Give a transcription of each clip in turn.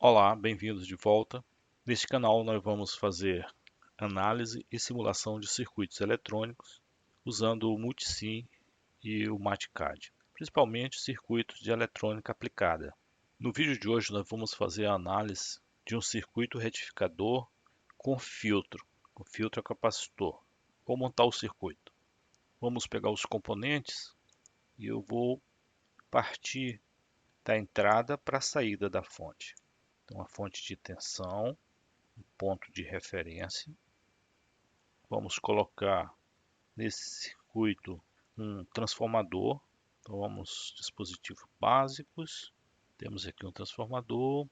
Olá, bem-vindos de volta. Neste canal nós vamos fazer análise e simulação de circuitos eletrônicos usando o Multisim e o MATCAD, principalmente circuitos de eletrônica aplicada. No vídeo de hoje nós vamos fazer a análise de um circuito retificador com filtro a capacitor. Vou montar o circuito. Vamos pegar os componentes e eu vou partir da entrada para a saída da fonte. Então, a fonte de tensão, ponto de referência. Vamos colocar nesse circuito um transformador. Então vamos dispositivos básicos. Temos aqui um transformador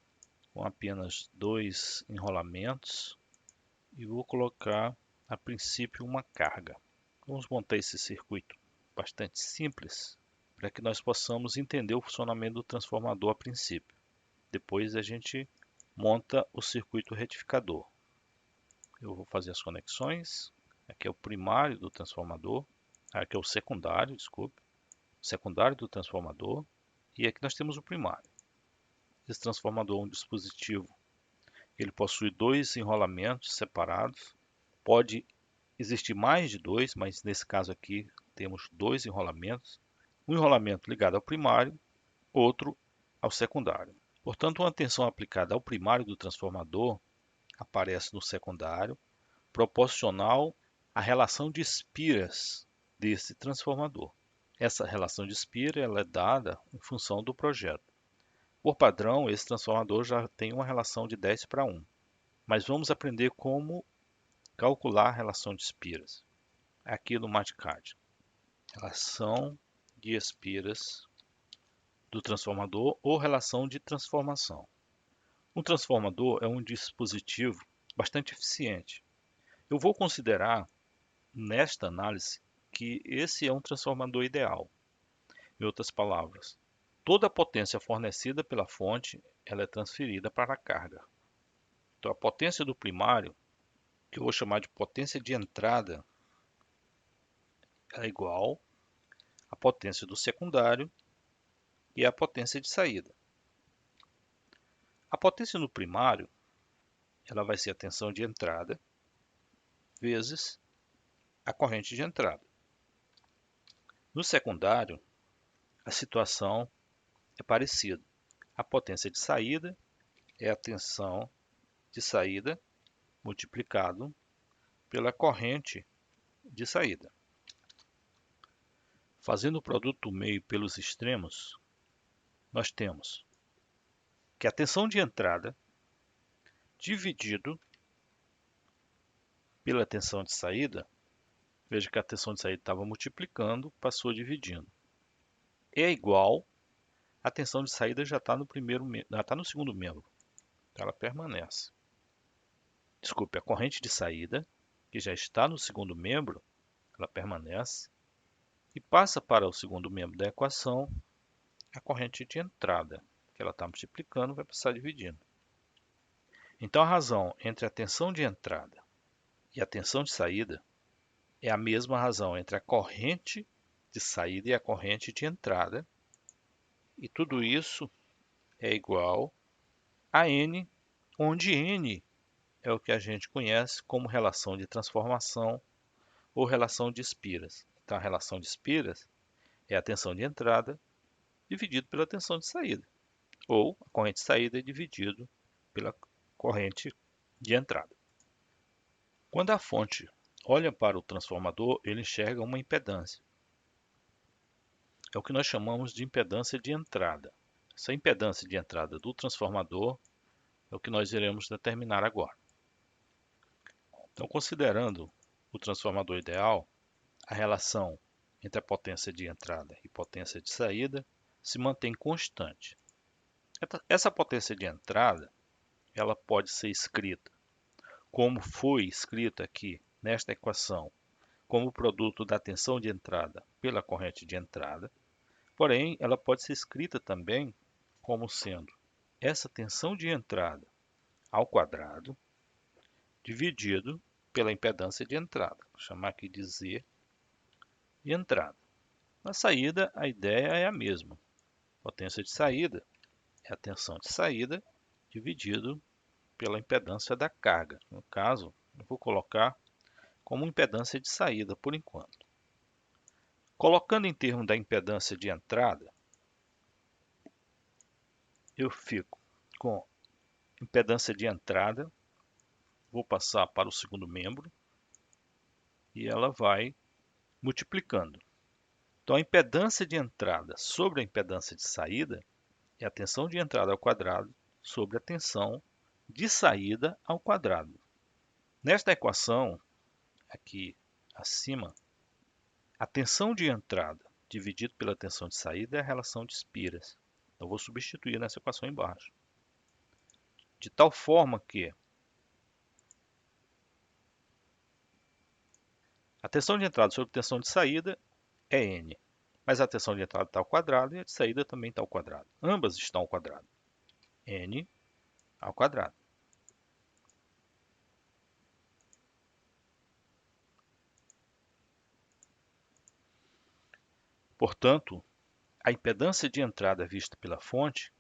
com apenas dois enrolamentos e vou colocar a princípio uma carga. Vamos montar esse circuito bastante simples para que nós possamos entender o funcionamento do transformador a princípio. Depois a gente monta o circuito retificador. Eu vou fazer as conexões. Aqui é o primário do transformador. Aqui é o secundário, desculpe. Secundário do transformador. E aqui nós temos o primário. Esse transformador é um dispositivo. Ele possui dois enrolamentos separados. Pode existir mais de dois, mas nesse caso aqui temos dois enrolamentos. Um enrolamento ligado ao primário, outro ao secundário. Portanto, uma tensão aplicada ao primário do transformador aparece no secundário, proporcional à relação de espiras desse transformador. Essa relação de espira ela é dada em função do projeto. Por padrão, esse transformador já tem uma relação de 10:1, mas vamos aprender como calcular a relação de espiras aqui no MATCAD. Relação de espiras do transformador ou relação de transformação. Um transformador é um dispositivo bastante eficiente. Eu vou considerar nesta análise que esse é um transformador ideal. Em outras palavras, toda a potência fornecida pela fonte ela é transferida para a carga. Então, a potência do primário, que eu vou chamar de potência de entrada, é igual à potência do secundário e à potência de saída. A potência no primário ela vai ser a tensão de entrada vezes a corrente de entrada. No secundário, a situação é parecida. A potência de saída é a tensão de saída multiplicado pela corrente de saída. Fazendo o produto do meio pelos extremos, nós temos que a tensão de entrada dividido pela tensão de saída, veja que a tensão de saída estava multiplicando, passou dividindo, é igual à tensão de saída já está no segundo membro, então ela permanece. Desculpe, a corrente de saída, que já está no segundo membro, ela permanece e passa para o segundo membro da equação a corrente de entrada, que ela está multiplicando, vai passar dividindo. Então a razão entre a tensão de entrada e a tensão de saída é a mesma razão entre a corrente de saída e a corrente de entrada, e tudo isso é igual a N, onde N é o que a gente conhece como relação de transformação ou relação de espiras. Então a relação de espiras é a tensão de entrada dividido pela tensão de saída, ou a corrente de saída dividido pela corrente de entrada. Quando a fonte olha para o transformador, ele enxerga uma impedância. É o que nós chamamos de impedância de entrada. Essa impedância de entrada do transformador é o que nós iremos determinar agora. Então, considerando o transformador ideal, a relação entre a potência de entrada e potência de saída se mantém constante. Essa potência de entrada ela pode ser escrita como foi escrita aqui nesta equação, como produto da tensão de entrada pela corrente de entrada, porém ela pode ser escrita também como sendo essa tensão de entrada ao quadrado dividido pela impedância de entrada. Vou chamar aqui de Z de entrada. Na saída, a ideia é a mesma. Potência de saída é a tensão de saída dividido pela impedância da carga. No caso, eu vou colocar como impedância de saída por enquanto. Colocando em termos da impedância de entrada, eu fico com impedância de entrada, vou passar para o segundo membro e ela vai multiplicando. Então, a impedância de entrada sobre a impedância de saída é a tensão de entrada ao quadrado sobre a tensão de saída ao quadrado. Nesta equação, aqui acima, a tensão de entrada dividido pela tensão de saída é a relação de Spiras. Então, vou substituir nessa equação embaixo. De tal forma que a tensão de entrada sobre a tensão de saída é N. Mas a tensão de entrada está ao quadrado e a de saída também está ao quadrado. Ambas estão ao quadrado. N ao quadrado. Portanto, a impedância de entrada vista pela fonte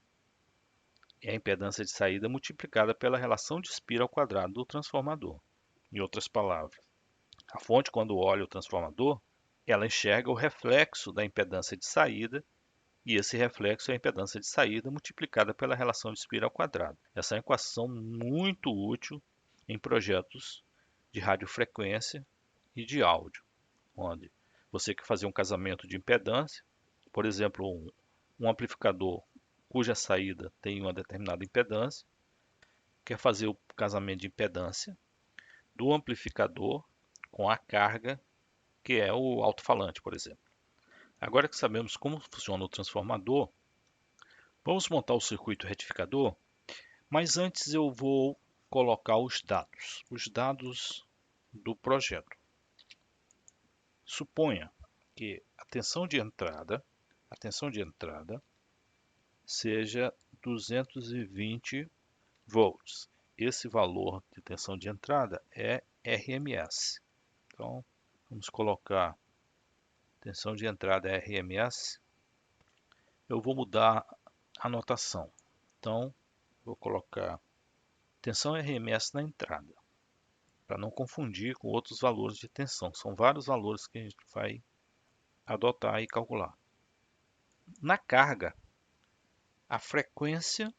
é a impedância de saída multiplicada pela relação de Spira ao quadrado do transformador. Em outras palavras, a fonte, quando olha o transformador, ela enxerga o reflexo da impedância de saída e esse reflexo é a impedância de saída multiplicada pela relação de Spira ao quadrado. Essa é uma equação muito útil em projetos de radiofrequência e de áudio, onde você quer fazer um casamento de impedância, por exemplo, um amplificador cuja saída tem uma determinada impedância, quer fazer o casamento de impedância do amplificador com a carga que é o alto-falante, por exemplo. Agora que sabemos como funciona o transformador, vamos montar o circuito retificador, mas antes eu vou colocar os dados do projeto. Suponha que a tensão de entrada seja 220 volts. Esse valor de tensão de entrada é RMS. Então, vamos colocar tensão de entrada é RMS. Eu vou mudar a notação. Então, vou colocar tensão RMS na entrada, para não confundir com outros valores de tensão. São vários valores que a gente vai adotar e calcular. Na carga, a frequência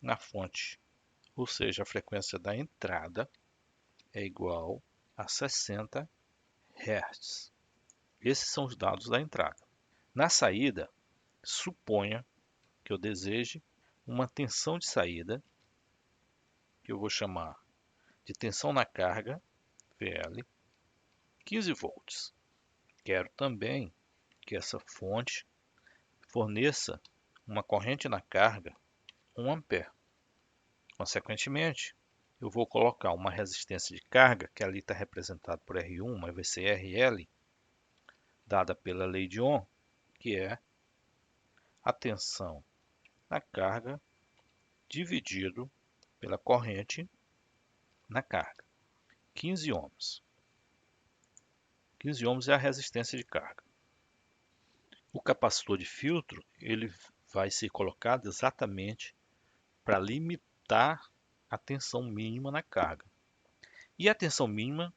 na fonte, ou seja, a frequência da entrada, é igual a 60 Hz. Esses são os dados da entrada. Na saída, suponha que eu deseje uma tensão de saída, que eu vou chamar de tensão na carga, VL, 15 volts. Quero também que essa fonte forneça uma corrente na carga 1 ampere. Consequentemente, eu vou colocar uma resistência de carga, que ali está representada por R1, mas vai ser RL, dada pela lei de Ohm, que é a tensão na carga dividido pela corrente na carga. 15 ohms. 15 ohms é a resistência de carga. O capacitor de filtro ele vai ser colocado exatamente para limitar a tensão mínima na carga. E a tensão mínima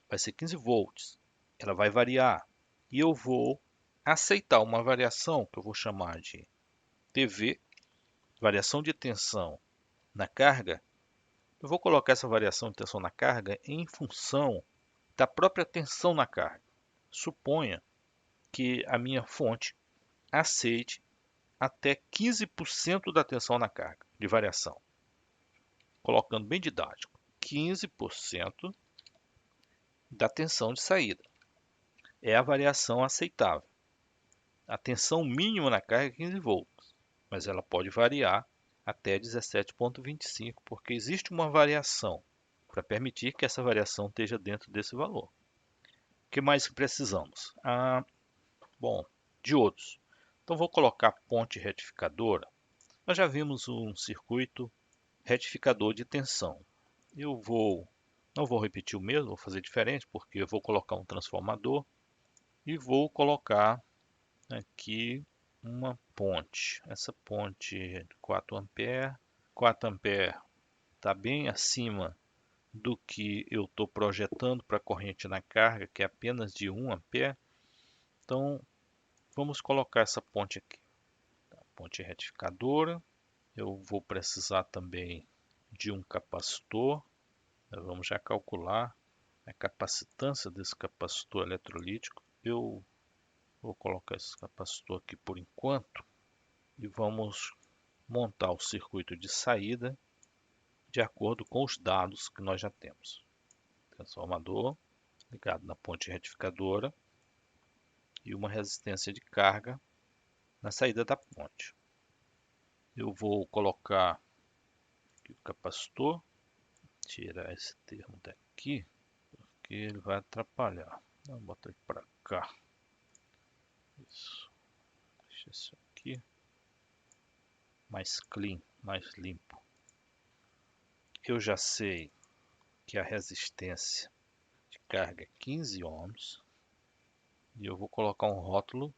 vai ser 15 volts. Ela vai variar. E eu vou aceitar uma variação que eu vou chamar de TV, variação de tensão na carga. Eu vou colocar essa variação de tensão na carga em função da própria tensão na carga. Suponha que a minha fonte aceite até 15% da tensão na carga de variação. Colocando bem didático, 15% da tensão de saída é a variação aceitável. A tensão mínima na carga é 15 volts, mas ela pode variar até 17,25, porque existe uma variação para permitir que essa variação esteja dentro desse valor. O que mais precisamos? Diodos. Então vou colocar ponte retificadora. Nós já vimos um circuito retificador de tensão. Não vou repetir o mesmo, vou fazer diferente, porque eu vou colocar um transformador e vou colocar aqui uma ponte. Essa ponte de 4 ampere 4 amperes está bem acima do que eu estou projetando para a corrente na carga, que é apenas de 1 ampere. Então, vamos colocar essa ponte aqui. Ponte retificadora. Eu vou precisar também de um capacitor. Vamos já calcular a capacitância desse capacitor eletrolítico. Eu vou colocar esse capacitor aqui por enquanto e vamos montar o circuito de saída de acordo com os dados que nós já temos. Transformador ligado na ponte retificadora e uma resistência de carga na saída da ponte. Eu vou colocar aqui o capacitor, tirar esse termo daqui, porque ele vai atrapalhar. Vou botar ele para cá. Isso. Deixa isso aqui mais clean, mais limpo. Eu já sei que a resistência de carga é 15 ohms e eu vou colocar um rótulo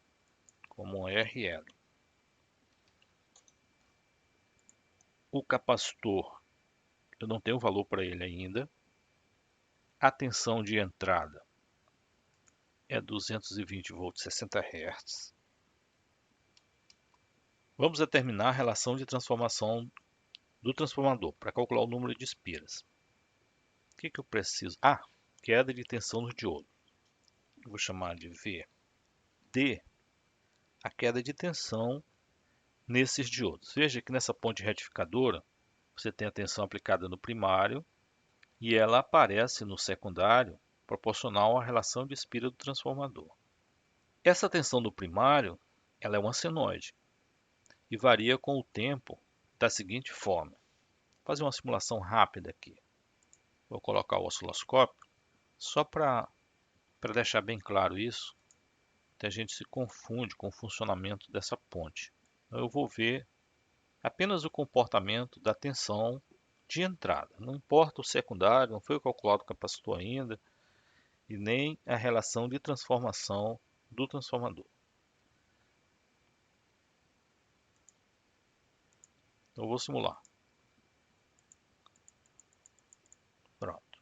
como RL. O capacitor, eu não tenho valor para ele ainda. A tensão de entrada é 220 volts, 60 Hz. Vamos determinar a relação de transformação do transformador para calcular o número de espiras. O que eu preciso? Queda de tensão no diodo. Eu vou chamar de V. D, a queda de tensão nesses diodos. Veja que nessa ponte retificadora, você tem a tensão aplicada no primário e ela aparece no secundário proporcional à relação de espira do transformador. Essa tensão do primário, ela é uma senoide e varia com o tempo da seguinte forma. Vou fazer uma simulação rápida aqui. Vou colocar o osciloscópio só para deixar bem claro isso, que a gente se confunde com o funcionamento dessa ponte. Então, eu vou ver apenas o comportamento da tensão de entrada. Não importa o secundário, não foi calculado o capacitor ainda, e nem a relação de transformação do transformador. Então, eu vou simular. Pronto.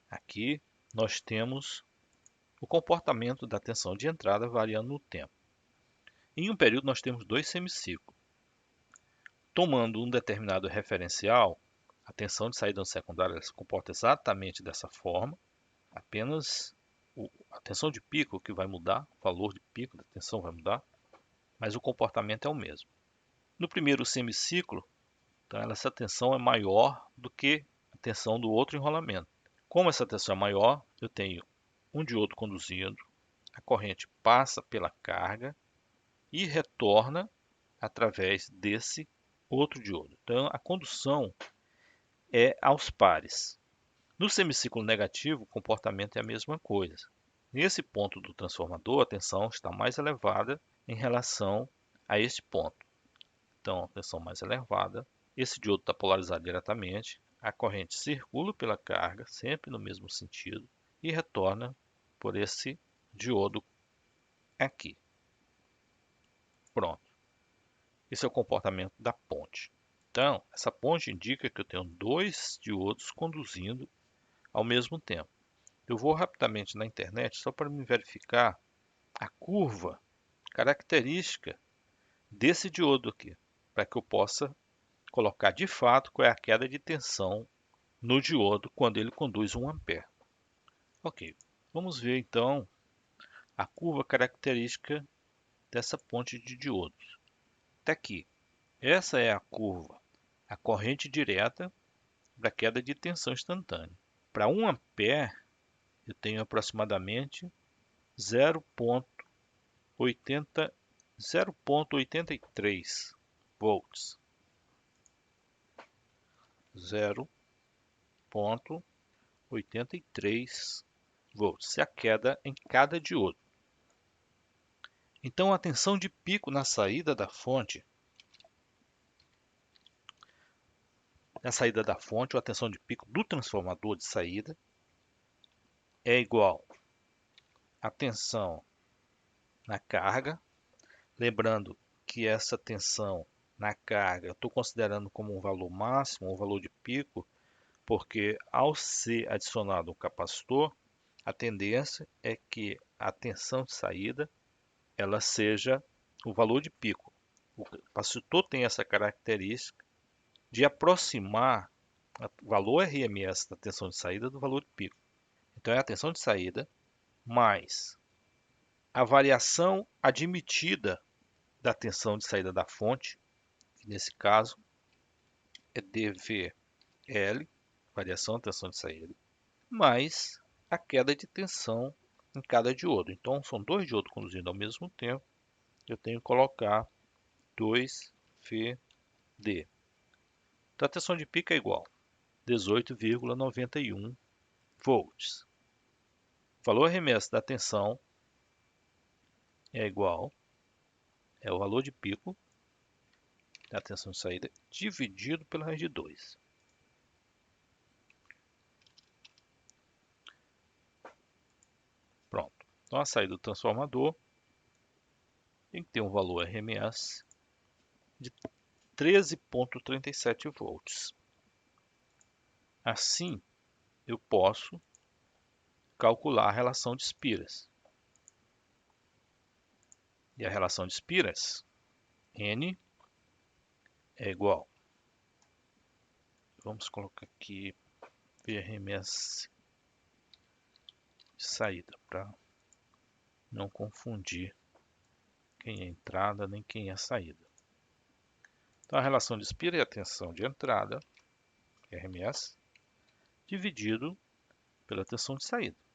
Aqui nós temos o comportamento da tensão de entrada variando no tempo. Em um período nós temos 2 semiciclos. Tomando um determinado referencial, a tensão de saída no secundário se comporta exatamente dessa forma, apenas a tensão de pico que vai mudar, o valor de pico da tensão vai mudar, mas o comportamento é o mesmo. No primeiro semiciclo, então, essa tensão é maior do que a tensão do outro enrolamento. Como essa tensão é maior, eu tenho um diodo conduzindo, a corrente passa pela carga e retorna através desse outro diodo. Então, a condução é aos pares. No semiciclo negativo, o comportamento é a mesma coisa. Nesse ponto do transformador, a tensão está mais elevada em relação a este ponto. Então, a tensão mais elevada, esse diodo está polarizado diretamente, a corrente circula pela carga, sempre no mesmo sentido, e retorna por esse diodo aqui. Pronto. Esse é o comportamento da ponte. Então, essa ponte indica que eu tenho 2 diodos conduzindo ao mesmo tempo. Eu vou rapidamente na internet só para me verificar a curva característica desse diodo aqui, para que eu possa colocar de fato qual é a queda de tensão no diodo quando ele conduz 1 ampere. Ok, vamos ver então a curva característica dessa ponte de diodos. Está aqui. Essa é a curva, a corrente direta da queda de tensão instantânea. Para 1 ampere, eu tenho aproximadamente 0,83 volts. 0,83 volts. É a queda em cada diodo. Então, a tensão de pico na saída da fonte, ou a tensão de pico do transformador de saída, é igual à tensão na carga. Lembrando que essa tensão na carga, eu estou considerando como um valor máximo, um valor de pico, porque ao ser adicionado um capacitor, a tendência é que a tensão de saída ela seja o valor de pico. O capacitor tem essa característica de aproximar o valor RMS da tensão de saída do valor de pico. Então é a tensão de saída mais a variação admitida da tensão de saída da fonte, que nesse caso é dVL, variação da tensão de saída, mais a queda de tensão em cada diodo. Então são dois diodos conduzindo ao mesmo tempo, eu tenho que colocar 2VD. Então a tensão de pico é igual a 18,91 volts. O valor RMS da tensão é igual, é o valor de pico da tensão de saída dividido pela raiz de 2. Pronto. Então a saída do transformador tem que ter um valor RMS de 13,37 volts. Assim, eu posso calcular a relação de Spiras. E a relação de Spiras, N é igual. Vamos colocar aqui VRMS de saída, para não confundir quem é entrada nem quem é saída. Então a relação de Spira é a tensão de entrada, RMS, dividido pela tensão de saída. –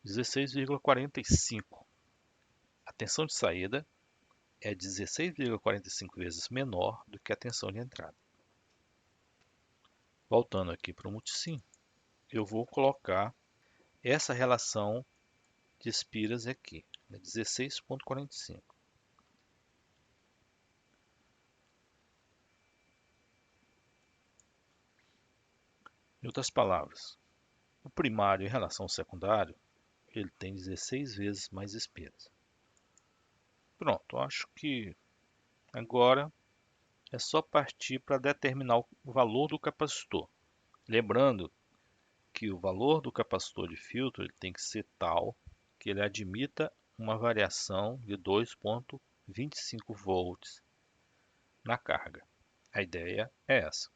16,45. A tensão de saída é 16,45 vezes menor do que a tensão de entrada. Voltando aqui para o multisim, eu vou colocar essa relação de Spiras aqui, 16,45. Em outras palavras, o primário em relação ao secundário, ele tem 16 vezes mais Spiras. Pronto, acho que agora é só partir para determinar o valor do capacitor. Lembrando que o valor do capacitor de filtro ele tem que ser tal que ele admita uma variação de 2,25 volts na carga. A ideia é essa.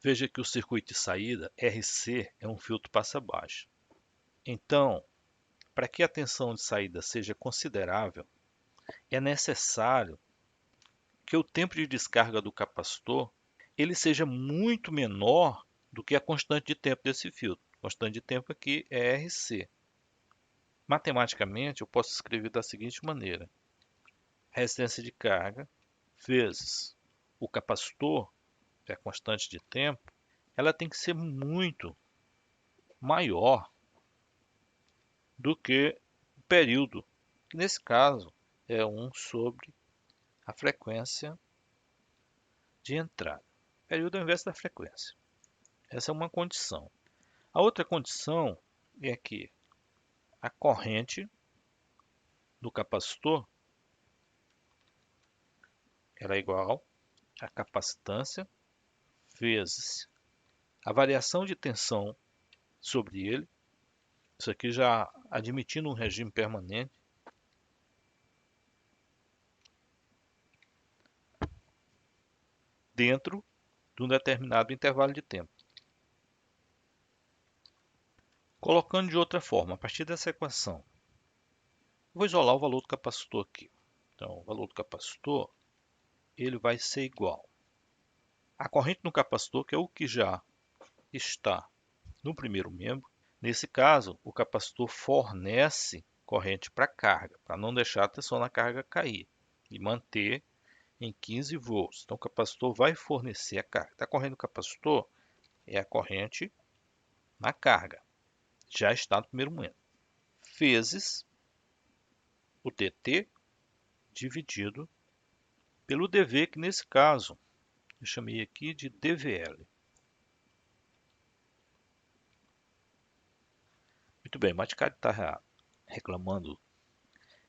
Veja que o circuito de saída, RC, é um filtro passa-baixa. Então, para que a tensão de saída seja considerável, é necessário que o tempo de descarga do capacitor ele seja muito menor do que a constante de tempo desse filtro. A constante de tempo aqui é RC. Matematicamente, eu posso escrever da seguinte maneira: resistência de carga vezes o capacitor, que é a constante de tempo, ela tem que ser muito maior do que o período, que nesse caso é 1 sobre a frequência de entrada. Período é o inverso da frequência. Essa é uma condição. A outra condição é que a corrente do capacitor ela é igual à capacitância vezes a variação de tensão sobre ele. Isso aqui já admitindo um regime permanente. Dentro de um determinado intervalo de tempo. Colocando de outra forma, a partir dessa equação, vou isolar o valor do capacitor aqui. Então, o valor do capacitor ele vai ser igual à corrente no capacitor, que é o que já está no primeiro membro. Nesse caso, o capacitor fornece corrente para a carga, para não deixar a tensão na carga cair e manter em 15 volts. Então, o capacitor vai fornecer a carga. Está correndo o capacitor é a corrente na carga, já está no primeiro momento, vezes o dt dividido pelo dV, que nesse caso eu chamei aqui de dVL. Muito bem, o Maticari está reclamando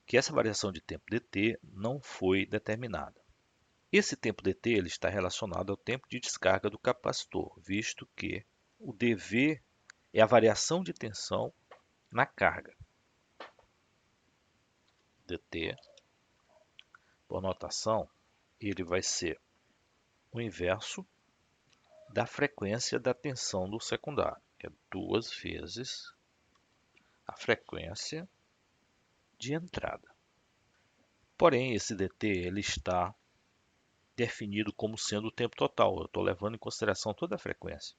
que essa variação de tempo dt não foi determinada. Esse tempo dt ele está relacionado ao tempo de descarga do capacitor, visto que o dV é a variação de tensão na carga. dt, por notação, ele vai ser o inverso da frequência da tensão do secundário, que é 2 vezes a frequência de entrada. Porém, esse dt ele está definido como sendo o tempo total. Eu estou levando em consideração toda a frequência.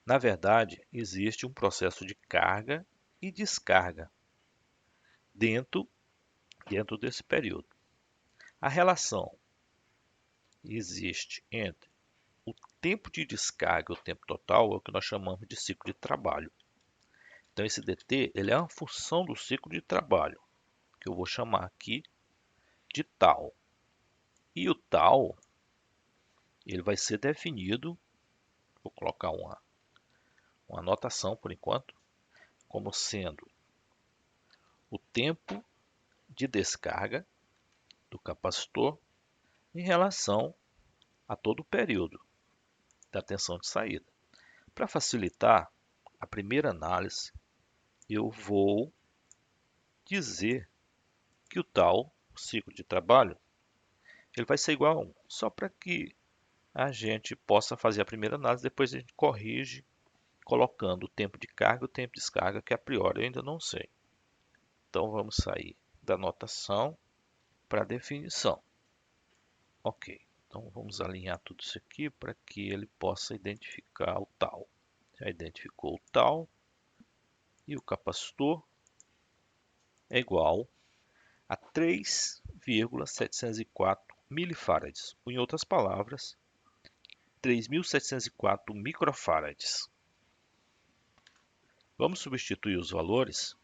Na verdade, existe um processo de carga e descarga dentro desse período. A relação existe entre o tempo de descarga e o tempo total, é o que nós chamamos de ciclo de trabalho. Então, esse dt ele é uma função do ciclo de trabalho, que eu vou chamar aqui de tal. E o tal ele vai ser definido, vou colocar uma anotação por enquanto, como sendo o tempo de descarga do capacitor em relação a todo o período da tensão de saída. Para facilitar a primeira análise, eu vou dizer que o tal, o ciclo de trabalho, ele vai ser igual a 1, só para que a gente possa fazer a primeira análise, depois a gente corrige colocando o tempo de carga e o tempo de descarga, que a priori eu ainda não sei. Então vamos sair da notação para a definição. Ok, então vamos alinhar tudo isso aqui para que ele possa identificar o tal. Já identificou o tal e o capacitor é igual a 3,704 milifarads. Em outras palavras, 3.704 microfarads. Vamos substituir os valores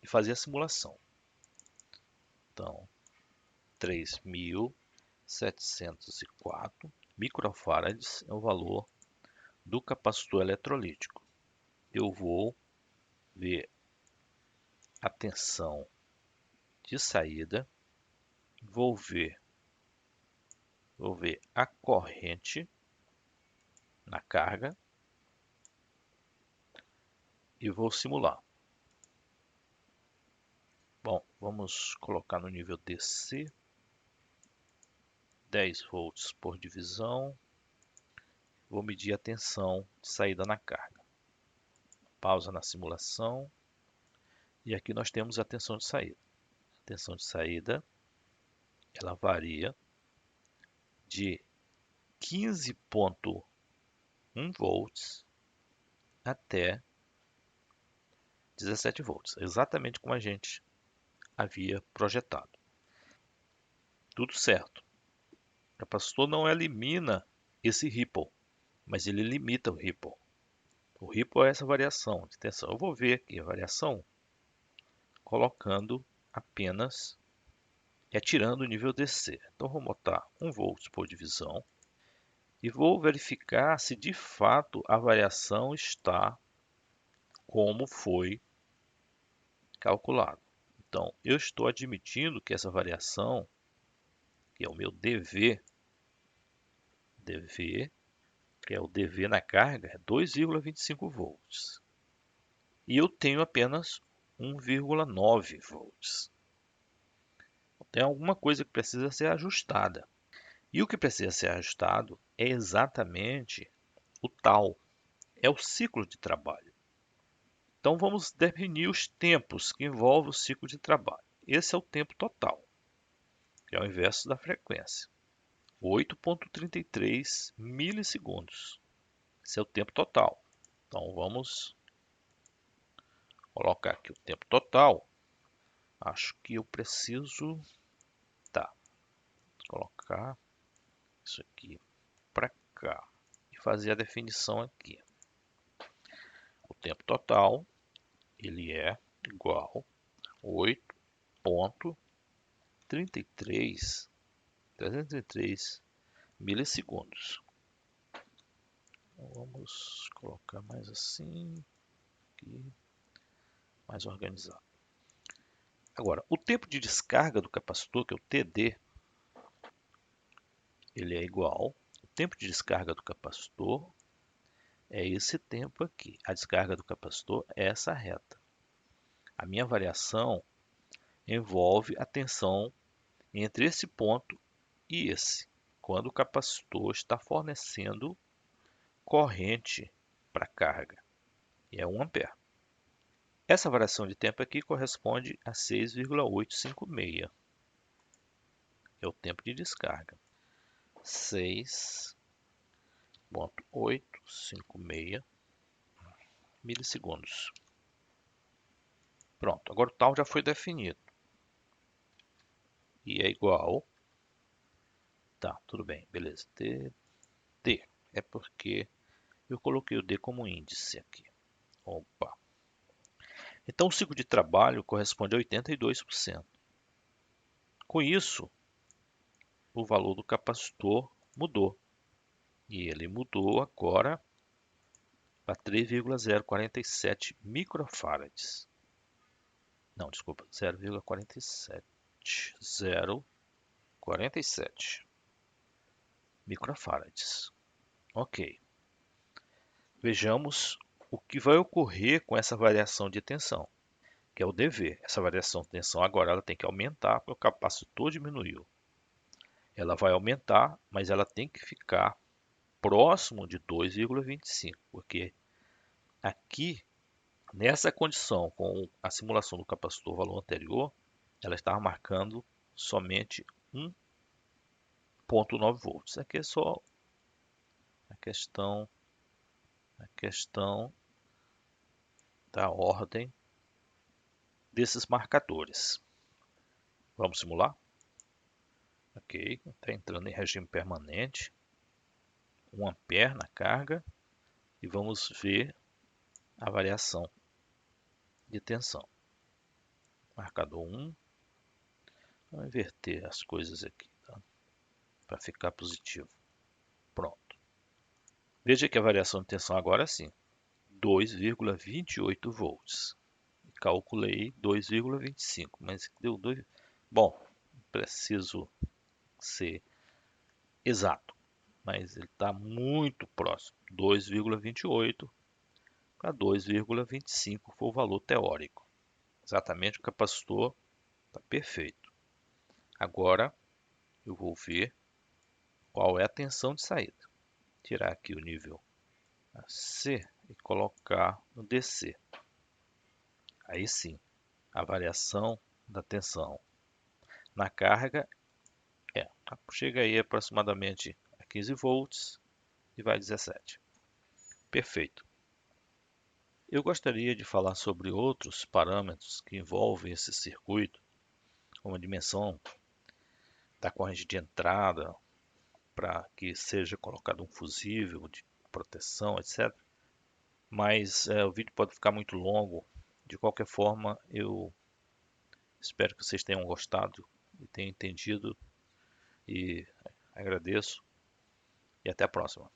e fazer a simulação. Então, 3.704 microfarads é o valor do capacitor eletrolítico. Eu vou ver a tensão de saída, vou ver a corrente na carga e vou simular. Bom, vamos colocar no nível DC, 10 volts por divisão. Vou medir a tensão de saída na carga. Pausa na simulação. E aqui nós temos a tensão de saída. A tensão de saída, ela varia de 15,1 volts até 17 volts, exatamente como a gente havia projetado. Tudo certo. O capacitor não elimina esse ripple, mas ele limita o ripple. O ripple é essa variação de tensão. Eu vou ver aqui a variação colocando apenas, tirando o nível DC. Então vou botar 1 volt por divisão e vou verificar se de fato a variação está como foi calculado. Então eu estou admitindo que essa variação, que é o meu dV, que é o dV na carga, é 2,25 volts. E eu tenho apenas 1,9 volts. Tem alguma coisa que precisa ser ajustada. E o que precisa ser ajustado é exatamente o tal, é o ciclo de trabalho. Então vamos definir os tempos que envolvem o ciclo de trabalho. Esse é o tempo total, que é o inverso da frequência. 8,33 milissegundos. Esse é o tempo total. Então vamos colocar aqui o tempo total. Acho que eu preciso colocar isso aqui para cá e fazer a definição aqui. O tempo total ele é igual a 8,33 milissegundos. Então, vamos colocar mais assim, aqui, mais organizado. Agora, o tempo de descarga do capacitor, que é o TD, ele é igual. O tempo de descarga do capacitor é esse tempo aqui. A descarga do capacitor é essa reta. A minha variação envolve a tensão entre esse ponto e esse, quando o capacitor está fornecendo corrente para a carga, e é 1 ampere. Essa variação de tempo aqui corresponde a 6,856, é o tempo de descarga. 6,856 milissegundos. Pronto, agora o tal já foi definido. E é igual. Tá, tudo bem, beleza. T é porque eu coloquei o D como índice aqui. Opa. Então o ciclo de trabalho corresponde a 82%. Com isso, o valor do capacitor mudou. E ele mudou agora para 3,047 microfarads. Não, desculpa, 0,47. 0,47 microfarads. Ok. Vejamos o que vai ocorrer com essa variação de tensão, que é o dV. Essa variação de tensão agora ela tem que aumentar porque o capacitor diminuiu. Ela vai aumentar, mas ela tem que ficar próximo de 2,25, porque aqui, nessa condição, com a simulação do capacitor valor anterior, ela estava marcando somente 1,9 volts. Aqui é só a questão da ordem desses marcadores. Vamos simular? Ok, está entrando em regime permanente, 1 ampere na carga, e vamos ver a variação de tensão. Marcador 1, vamos inverter as coisas aqui, tá? Para ficar positivo. Pronto. Veja que a variação de tensão agora sim, 2,28 volts. Calculei 2,25, mas deu 2. Bom, preciso ser exato, mas ele está muito próximo. 2,28 para 2,25 foi o valor teórico. Exatamente o capacitor está perfeito. Agora eu vou ver qual é a tensão de saída. Tirar aqui o nível AC e colocar no DC. Aí sim, a variação da tensão na carga chega aí aproximadamente a 15 volts e vai a 17. Perfeito. Eu gostaria de falar sobre outros parâmetros que envolvem esse circuito, como a dimensão da corrente de entrada, para que seja colocado um fusível de proteção, etc. Mas o vídeo pode ficar muito longo. De qualquer forma, eu espero que vocês tenham gostado e tenham entendido, e agradeço, e até a próxima.